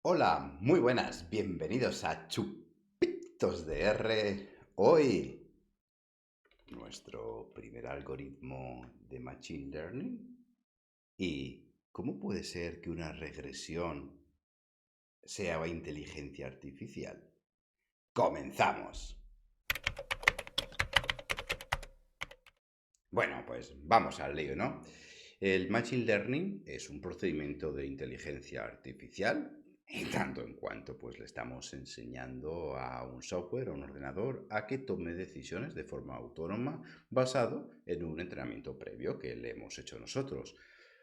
Hola, muy buenas, bienvenidos a Chupitos de R. Hoy, nuestro primer algoritmo de Machine Learning. ¿Y cómo puede ser que una regresión sea inteligencia artificial? ¡Comenzamos! Bueno, pues vamos al lío, ¿no? El Machine Learning es un procedimiento de inteligencia artificial en tanto en cuanto pues le estamos enseñando a un software o un ordenador a que tome decisiones de forma autónoma basado en un entrenamiento previo que le hemos hecho nosotros.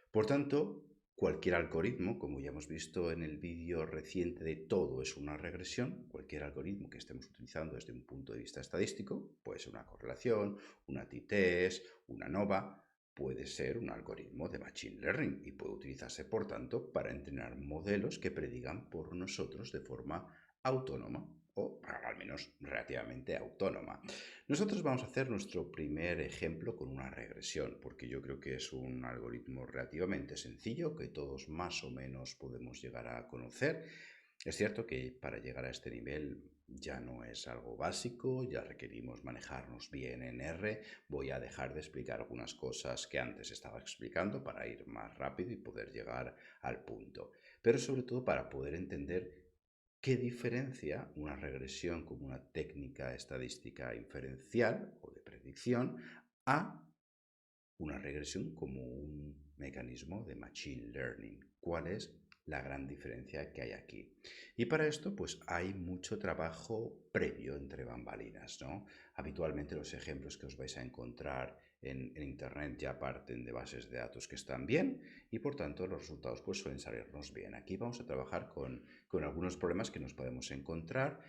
Por tanto, cualquier algoritmo, como ya hemos visto en el vídeo reciente de todo es una regresión, cualquier algoritmo que estemos utilizando desde un punto de vista estadístico, puede ser una correlación, una t-test, una ANOVA, puede ser un algoritmo de Machine Learning y puede utilizarse, por tanto, para entrenar modelos que predigan por nosotros de forma autónoma o al menos relativamente autónoma. Nosotros vamos a hacer nuestro primer ejemplo con una regresión, porque yo creo que es un algoritmo relativamente sencillo que todos más o menos podemos llegar a conocer. Es cierto que para llegar a este nivel ya no es algo básico, ya requerimos manejarnos bien en R. Voy a dejar de explicar algunas cosas que antes estaba explicando para ir más rápido y poder llegar al punto. Pero sobre todo para poder entender ¿qué diferencia una regresión como una técnica estadística inferencial o de predicción a una regresión como un mecanismo de machine learning? ¿Cuál es la gran diferencia que hay aquí? Y para esto, pues hay mucho trabajo previo entre bambalinas, ¿no? Habitualmente los ejemplos que os vais a encontrar en Internet ya parten de bases de datos que están bien y por tanto los resultados pues suelen salirnos bien. Aquí vamos a trabajar con algunos problemas que nos podemos encontrar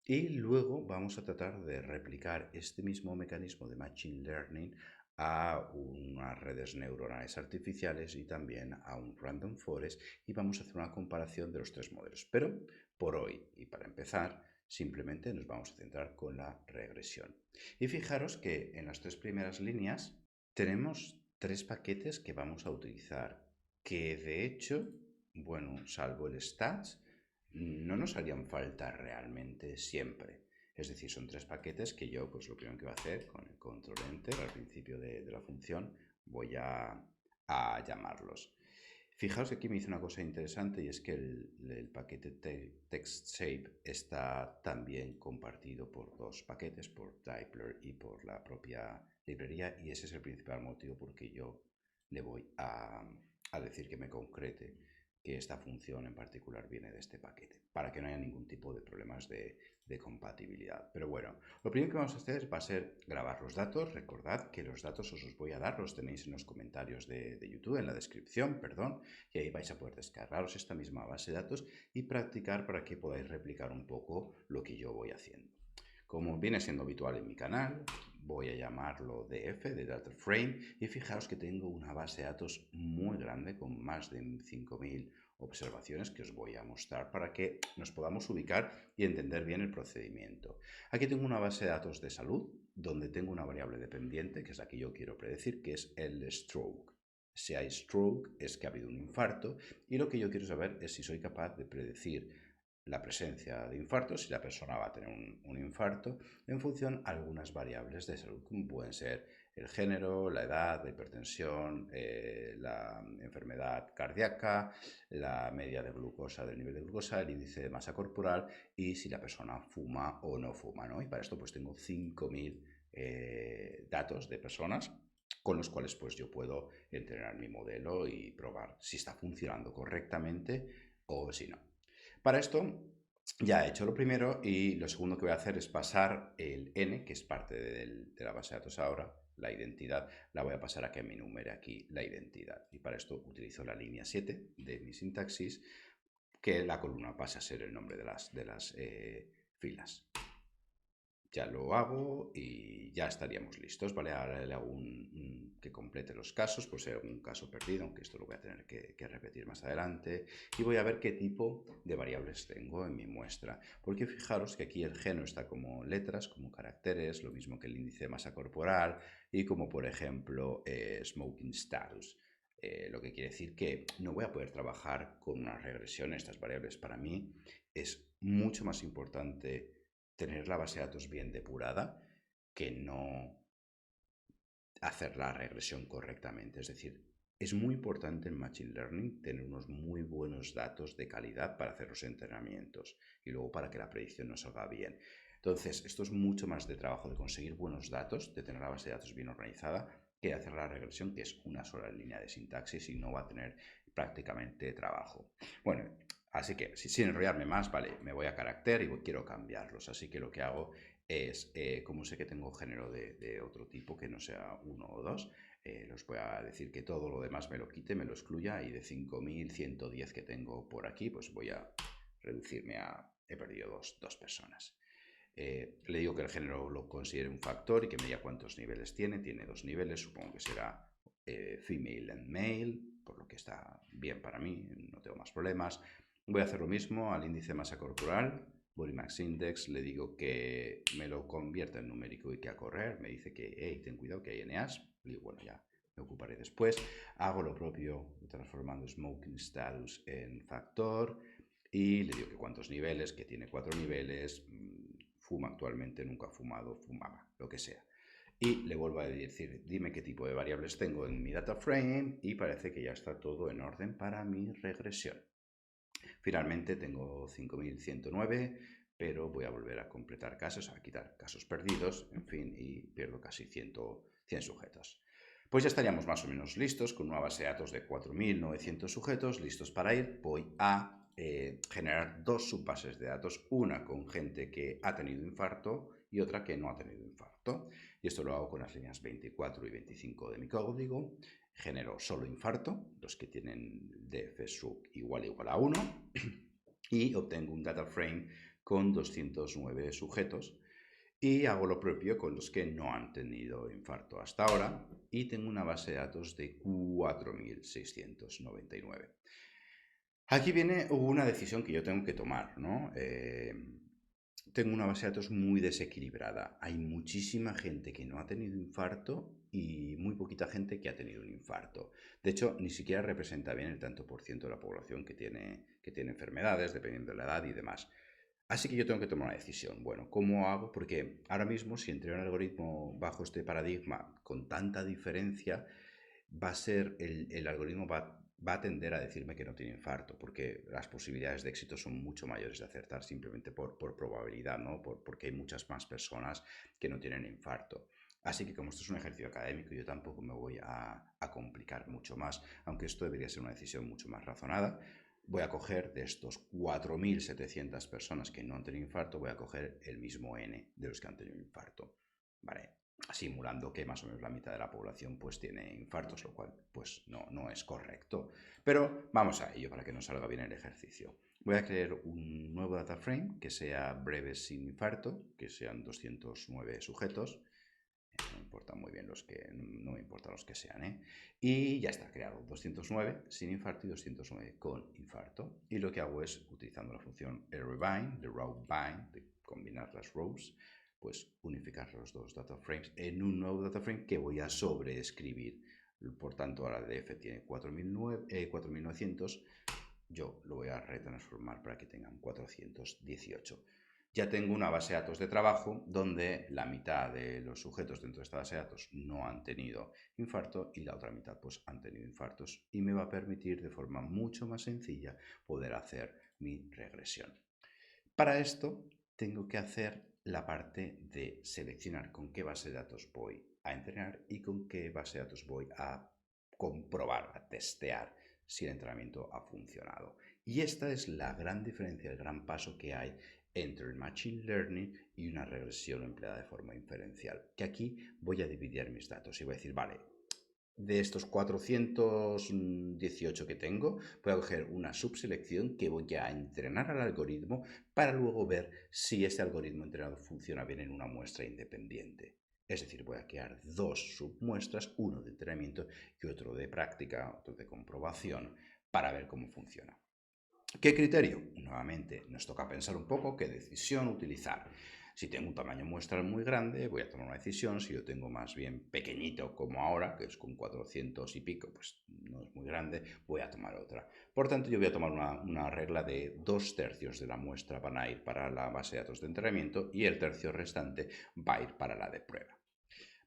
y luego vamos a tratar de replicar este mismo mecanismo de machine learning a unas redes neuronales artificiales y también a un random forest y vamos a hacer una comparación de los tres modelos. Pero por hoy y para empezar, simplemente nos vamos a centrar con la regresión. Y fijaros que en las tres primeras líneas tenemos tres paquetes que vamos a utilizar, que de hecho, bueno, salvo el stats, no nos harían falta realmente siempre. Es decir, son tres paquetes que yo, pues lo primero que voy a hacer con el control enter al principio de la función, voy a llamarlos. Fijaos que aquí me dice una cosa interesante y es que el paquete TextShape está también compartido por dos paquetes, por Typler y por la propia librería, y ese es el principal motivo por que yo le voy a decir que me concrete que esta función en particular viene de este paquete, para que no haya ningún tipo de problemas de compatibilidad. Pero bueno, lo primero que vamos a hacer va a ser grabar los datos. Recordad que los datos os voy a dar, los tenéis en los comentarios de YouTube, en la descripción, perdón, y ahí vais a poder descargaros esta misma base de datos y practicar para que podáis replicar un poco lo que yo voy haciendo. Como viene siendo habitual en mi canal, voy a llamarlo DF, de Data Frame, y fijaos que tengo una base de datos muy grande con más de 5.000 observaciones que os voy a mostrar para que nos podamos ubicar y entender bien el procedimiento. Aquí tengo una base de datos de salud donde tengo una variable dependiente, que es la que yo quiero predecir, que es el stroke. Si hay stroke es que ha habido un infarto y lo que yo quiero saber es si soy capaz de predecir la presencia de infartos, si la persona va a tener un infarto, en función a algunas variables de salud, como pueden ser el género, la edad, la hipertensión, la enfermedad cardíaca, la media de glucosa, del nivel de glucosa, el índice de masa corporal y si la persona fuma o no fuma, ¿no? Y para esto pues tengo 5.000 datos de personas con los cuales pues yo puedo entrenar mi modelo y probar si está funcionando correctamente o si no. Para esto ya he hecho lo primero y lo segundo que voy a hacer es pasar el n, que es parte de la base de datos ahora, la identidad, la voy a pasar a que me enumere aquí la identidad. Y para esto utilizo la línea 7 de mi sintaxis, que la columna pasa a ser el nombre de las filas. Ya lo hago y ya estaríamos listos, ¿vale? Ahora le hago que complete los casos, por si hay algún caso perdido, aunque esto lo voy a tener que repetir más adelante. Y voy a ver qué tipo de variables tengo en mi muestra. Porque fijaros que aquí el género está como letras, como caracteres, lo mismo que el índice de masa corporal y como por ejemplo smoking status. Lo que quiere decir que no voy a poder trabajar con una regresión en estas variables. Para mí es mucho más importante tener la base de datos bien depurada que no hacer la regresión correctamente. Es decir, es muy importante en Machine Learning tener unos muy buenos datos de calidad para hacer los entrenamientos y luego para que la predicción nos salga bien. Entonces, esto es mucho más de trabajo de conseguir buenos datos, de tener la base de datos bien organizada, que hacer la regresión, que es una sola línea de sintaxis y no va a tener prácticamente trabajo. Bueno, así que sin enrollarme más, vale, me voy a carácter y quiero cambiarlos. Así que lo que hago es, como sé que tengo género de otro tipo que no sea uno o dos, los voy a decir que todo lo demás me lo quite, me lo excluya y de 5110 que tengo por aquí, pues voy a reducirme a, he perdido dos personas. Le digo que el género lo considere un factor y que me diga cuántos niveles tiene. Tiene 2 niveles, supongo que será female and male, por lo que está bien para mí, no tengo más problemas. Voy a hacer lo mismo al índice de masa corporal, Body Mass Index, le digo que me lo convierta en numérico y que a correr. Me dice que, hey, ten cuidado que hay NAs. Le digo, bueno, ya me ocuparé después. Hago lo propio transformando Smoking Status en factor y le digo que cuántos niveles, que tiene 4 niveles, fuma actualmente, nunca ha fumado, fumaba, lo que sea. Y le vuelvo a decir, dime qué tipo de variables tengo en mi data frame y parece que ya está todo en orden para mi regresión. Finalmente tengo 5109, pero voy a volver a completar casos, a quitar casos perdidos, en fin, y pierdo casi 100 sujetos. Pues ya estaríamos más o menos listos con una base de datos de 4900 sujetos, listos para ir. Voy a generar 2 subbases de datos, una con gente que ha tenido infarto y otra que no ha tenido infarto. Y esto lo hago con las líneas 24 y 25 de mi código. Genero solo infarto, los que tienen df sub igual a 1, y obtengo un data frame con 209 sujetos. Y hago lo propio con los que no han tenido infarto hasta ahora y tengo una base de datos de 4699. Aquí viene una decisión que yo tengo que tomar, ¿no? Tengo una base de datos muy desequilibrada. Hay muchísima gente que no ha tenido infarto y muy poquita gente que ha tenido un infarto. De hecho, ni siquiera representa bien el tanto por ciento de la población que tiene enfermedades, dependiendo de la edad y demás. Así que yo tengo que tomar una decisión. Bueno, ¿cómo hago? Porque ahora mismo, si entreno un algoritmo bajo este paradigma con tanta diferencia, va a ser el algoritmo va a tender a decirme que no tiene infarto, porque las posibilidades de éxito son mucho mayores de acertar simplemente por probabilidad, ¿no? Porque hay muchas más personas que no tienen infarto. Así que como esto es un ejercicio académico, yo tampoco me voy a complicar mucho más, aunque esto debería ser una decisión mucho más razonada. Voy a coger de estos 4700 personas que no han tenido infarto, voy a coger el mismo N de los que han tenido infarto. ¿Vale? Simulando que más o menos la mitad de la población pues tiene infartos, lo cual pues no es correcto. Pero vamos a ello para que nos salga bien el ejercicio. Voy a crear un nuevo data frame que sea breves sin infarto, que sean 209 sujetos. No me importan muy bien los que, no me importan los que sean, ¿eh? Y ya está creado, 209 sin infarto y 209 con infarto. Y lo que hago es, utilizando la función rebind, de row bind, de combinar las rows, pues unificar los dos data frames en un nuevo data frame que voy a sobreescribir. Por tanto, ahora DF tiene 4900, yo lo voy a retransformar para que tengan 418. Ya tengo una base de datos de trabajo donde la mitad de los sujetos dentro de esta base de datos no han tenido infarto y la otra mitad pues han tenido infartos y me va a permitir de forma mucho más sencilla poder hacer mi regresión. Para esto tengo que hacer la parte de seleccionar con qué base de datos voy a entrenar y con qué base de datos voy a comprobar, a testear si el entrenamiento ha funcionado. Y esta es la gran diferencia, el gran paso que hay entre el Machine Learning y una regresión empleada de forma inferencial. Que aquí voy a dividir mis datos y voy a decir, vale, de estos 418 que tengo, voy a coger una subselección que voy a entrenar al algoritmo para luego ver si este algoritmo entrenado funciona bien en una muestra independiente. Es decir, voy a crear 2 submuestras, uno de entrenamiento y otro de práctica, otro de comprobación, para ver cómo funciona. ¿Qué criterio? Nuevamente, nos toca pensar un poco qué decisión utilizar. Si tengo un tamaño muestral muy grande, voy a tomar una decisión. Si yo tengo más bien pequeñito como ahora, que es con 400 y pico, pues no es muy grande, voy a tomar otra. Por tanto, yo voy a tomar una regla de 2/3 de la muestra van a ir para la base de datos de entrenamiento y el tercio restante va a ir para la de prueba.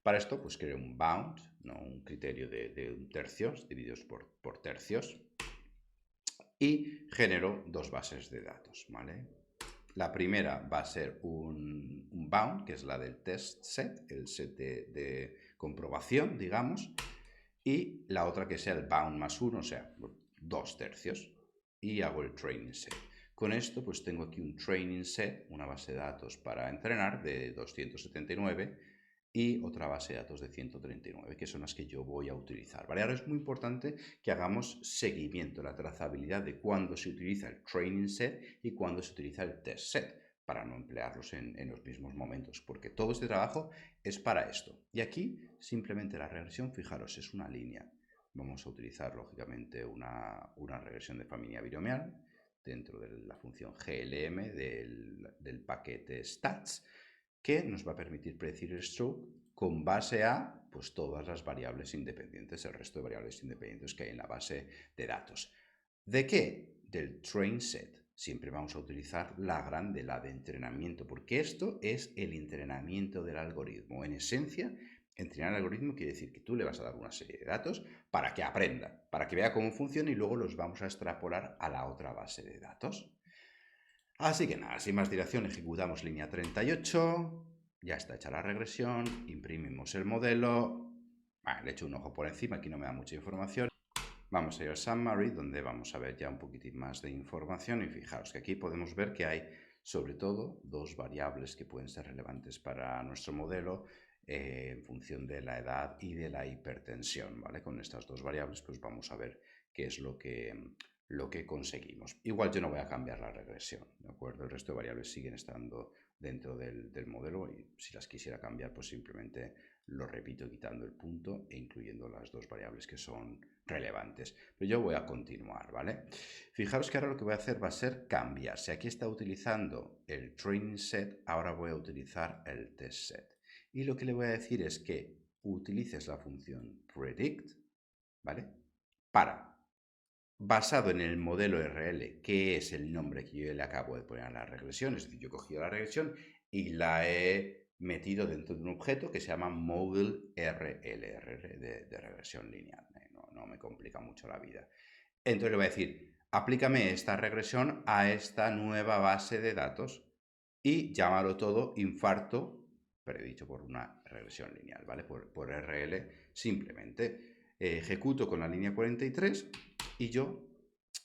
Para esto, pues creo un bound, ¿no? Un criterio de un tercio, divididos por tercios, y genero dos bases de datos, ¿vale? La primera va a ser un bound, que es la del test set, el set de comprobación, digamos, y la otra que sea el bound más 1, o sea, 2/3, y hago el training set. Con esto pues tengo aquí un training set, una base de datos para entrenar de 279 y otra base de datos de 139, que son las que yo voy a utilizar. ¿Vale? Ahora es muy importante que hagamos seguimiento, la trazabilidad de cuándo se utiliza el training set y cuándo se utiliza el test set, para no emplearlos en los mismos momentos, porque todo este trabajo es para esto. Y aquí simplemente la regresión, fijaros, es una línea. Vamos a utilizar lógicamente una regresión de familia binomial dentro de la función glm del paquete stats, que nos va a permitir predecir el stroke con base a pues, todas las variables independientes, el resto de variables independientes que hay en la base de datos. ¿De qué? Del train set. Siempre vamos a utilizar la grande, la de entrenamiento, porque esto es el entrenamiento del algoritmo. En esencia, entrenar el algoritmo quiere decir que tú le vas a dar una serie de datos para que aprenda, para que vea cómo funciona y luego los vamos a extrapolar a la otra base de datos. Así que nada, sin más dilación, ejecutamos línea 38, ya está hecha la regresión, imprimimos el modelo, le echo un ojo por encima, aquí no me da mucha información. Vamos a ir al summary, donde vamos a ver ya un poquitín más de información y fijaos que aquí podemos ver que hay sobre todo dos variables que pueden ser relevantes para nuestro modelo en función de la edad y de la hipertensión, ¿vale? Con estas dos variables pues vamos a ver qué es lo que conseguimos. Igual yo no voy a cambiar la regresión, ¿de acuerdo? El resto de variables siguen estando dentro del modelo y si las quisiera cambiar pues simplemente lo repito quitando el punto e incluyendo las dos variables que son relevantes. Pero yo voy a continuar, ¿vale? Fijaros que ahora lo que voy a hacer va a ser cambiar. Si aquí está utilizando el training set, ahora voy a utilizar el test set. Y lo que le voy a decir es que utilices la función predict, ¿vale? Basado en el modelo RL, que es el nombre que yo le acabo de poner a la regresión, es decir, yo he cogido la regresión y la he metido dentro de un objeto que se llama model RL, de regresión lineal. No me complica mucho la vida. Entonces le voy a decir, aplícame esta regresión a esta nueva base de datos y llámalo todo infarto, predicho por una regresión lineal, ¿vale? Por RL simplemente. Ejecuto con la línea 43 y yo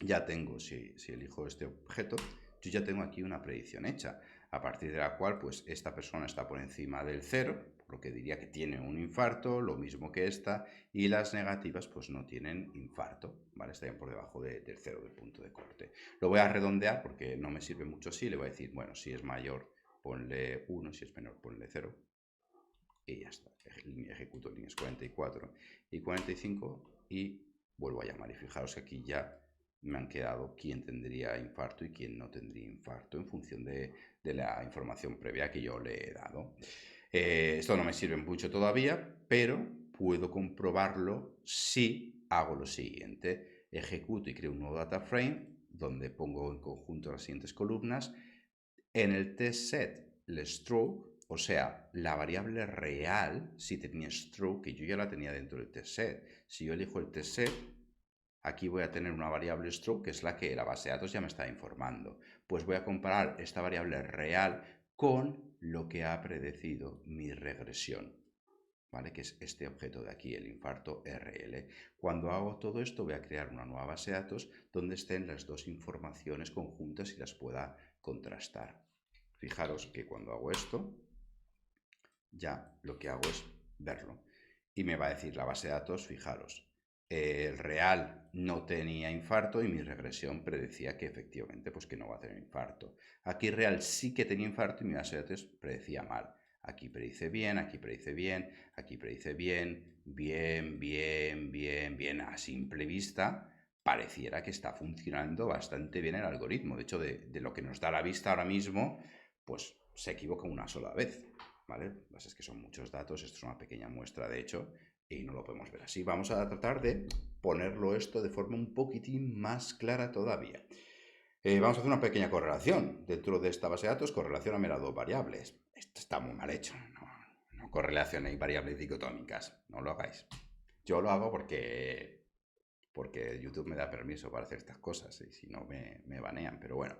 ya tengo, si elijo este objeto, yo ya tengo aquí una predicción hecha, a partir de la cual pues esta persona está por encima del 0, por lo que diría que tiene un infarto, lo mismo que esta, y las negativas pues no tienen infarto, ¿vale? Estarían por debajo del 0 del punto de corte. Lo voy a redondear porque no me sirve mucho así, le voy a decir, bueno, si es mayor ponle 1, si es menor ponle 0, y ya está. Ejecuto líneas 44 y 45 y vuelvo a llamar. Y fijaros que aquí ya me han quedado quién tendría infarto y quién no tendría infarto en función de la información previa que yo le he dado. Esto no me sirve mucho todavía, pero puedo comprobarlo si hago lo siguiente. Ejecuto y creo un nuevo data frame donde pongo en conjunto las siguientes columnas. En el test set, el stroke, o sea, la variable real, si tenía stroke, que yo ya la tenía dentro del test set. Si yo elijo el test set, aquí voy a tener una variable stroke, que es la que la base de datos ya me está informando. Pues voy a comparar esta variable real con lo que ha predecido mi regresión, ¿vale? Que es este objeto de aquí, el infarto RL. Cuando hago todo esto, voy a crear una nueva base de datos donde estén las dos informaciones conjuntas y las pueda contrastar. Fijaros que cuando hago esto, ya lo que hago es verlo. Y me va a decir la base de datos, fijaros, el real no tenía infarto y mi regresión predecía que efectivamente pues que no va a tener infarto. Aquí real sí que tenía infarto y mi base de datos predecía mal. Aquí predice bien, aquí predice bien, aquí predice bien, bien, bien, bien, bien. A simple vista pareciera que está funcionando bastante bien el algoritmo. De hecho, de lo que nos da la vista ahora mismo, pues se equivoca una sola vez, ¿vale? Lo que pasa es que son muchos datos, esto es una pequeña muestra de hecho y no lo podemos ver así. Vamos a tratar de ponerlo esto de forma un poquitín más clara todavía. Vamos a hacer una pequeña correlación. Dentro de esta base de datos, correlacioname las dos variables. Esto está muy mal hecho. No correlacionéis variables dicotómicas. No lo hagáis. Yo lo hago porque YouTube me da permiso para hacer estas cosas y si no me banean. Pero bueno,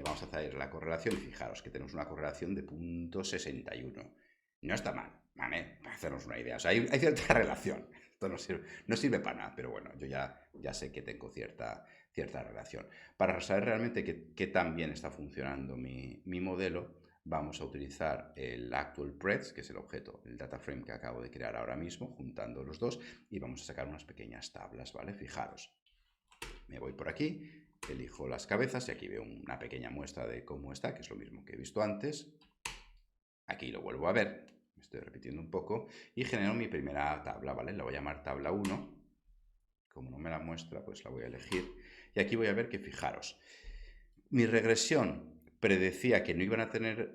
vamos a hacer la correlación y fijaros que tenemos una correlación de 0,61. No está mal, ¿vale? Para hacernos una idea. O sea, hay cierta relación. Esto no sirve para nada, pero bueno, yo ya sé que tengo cierta relación. Para saber realmente qué tan bien está funcionando mi modelo, vamos a utilizar el actual breadth, que es el objeto, el data frame que acabo de crear ahora mismo, juntando los dos, y vamos a sacar unas pequeñas tablas, ¿vale? Fijaros, me voy por aquí, elijo las cabezas y aquí veo una pequeña muestra de cómo está, que es lo mismo que he visto antes. Aquí lo vuelvo a ver, me estoy repitiendo un poco, y genero mi primera tabla, ¿vale? La voy a llamar tabla 1. Como no me la muestra, pues la voy a elegir. Y aquí voy a ver que, fijaros, mi regresión predecía que no iban a tener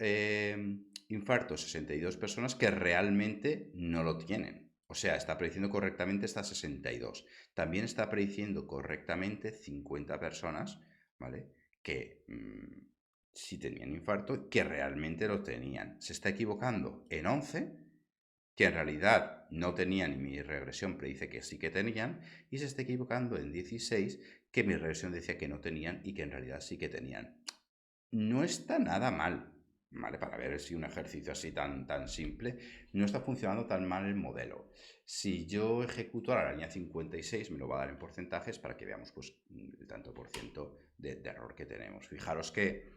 infarto 62 personas que realmente no lo tienen. O sea, está prediciendo correctamente estas 62. También está prediciendo correctamente 50 personas, ¿vale? Que sí tenían infarto, que realmente lo tenían. Se está equivocando en 11, que en realidad no tenían y mi regresión predice que sí que tenían, y se está equivocando en 16, que mi regresión decía que no tenían y que en realidad sí que tenían. No está nada mal, ¿vale? Para ver si un ejercicio así tan simple no está funcionando tan mal el modelo. Si yo ejecuto a la línea 56, me lo va a dar en porcentajes para que veamos pues, el tanto por ciento de error que tenemos. Fijaros que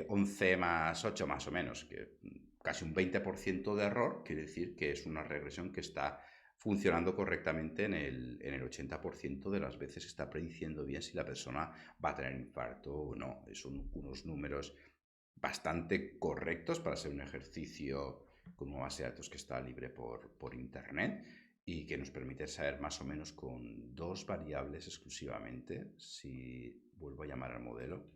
11 más 8 más o menos, que casi un 20% de error, quiere decir que es una regresión que está funcionando correctamente en el 80% de las veces. Está prediciendo bien si la persona va a tener infarto o no. Son unos números bastante correctos para ser un ejercicio con una base de datos que está libre por internet y que nos permite saber más o menos con dos variables exclusivamente, si vuelvo a llamar al modelo,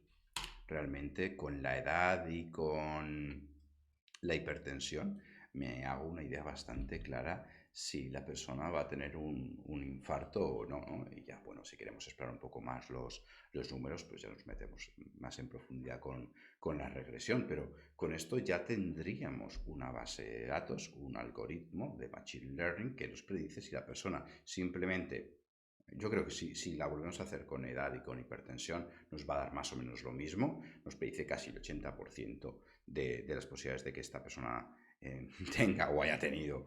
realmente con la edad y con la hipertensión, me hago una idea bastante clara si la persona va a tener un infarto o no, ¿no? Y ya, bueno, si queremos explorar un poco más los números, pues ya nos metemos más en profundidad con la regresión, pero con esto ya tendríamos una base de datos, un algoritmo de Machine Learning que nos predice si la persona simplemente... Yo creo que si la volvemos a hacer con edad y con hipertensión, nos va a dar más o menos lo mismo. Nos predice casi el 80% de las posibilidades de que esta persona tenga o haya tenido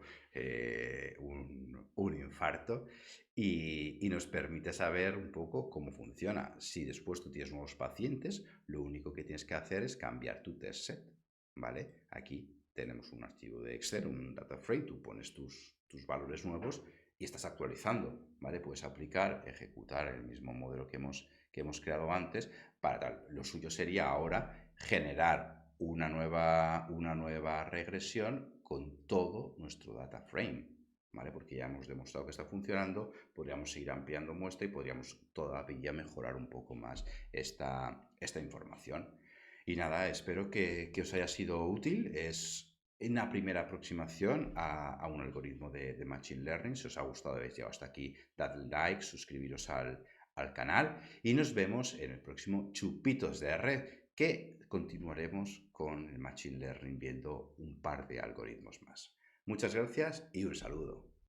un infarto y nos permite saber un poco cómo funciona. Si después tú tienes nuevos pacientes, lo único que tienes que hacer es cambiar tu test set, ¿vale? Aquí tenemos un archivo de Excel, un data frame, tú pones tus valores nuevos y estás actualizando, ¿vale? Puedes aplicar, ejecutar el mismo modelo que hemos creado antes para tal. Lo suyo sería ahora generar una nueva regresión con todo nuestro data frame, ¿vale? Porque ya hemos demostrado que está funcionando, podríamos seguir ampliando muestra y podríamos todavía mejorar un poco más esta información. Y nada, espero que os haya sido útil. Es una primera aproximación a un algoritmo de Machine Learning. Si os ha gustado, habéis llegado hasta aquí, dadle like, suscribiros al canal y nos vemos en el próximo Chupitos de Red, que continuaremos con el Machine Learning viendo un par de algoritmos más. Muchas gracias y un saludo.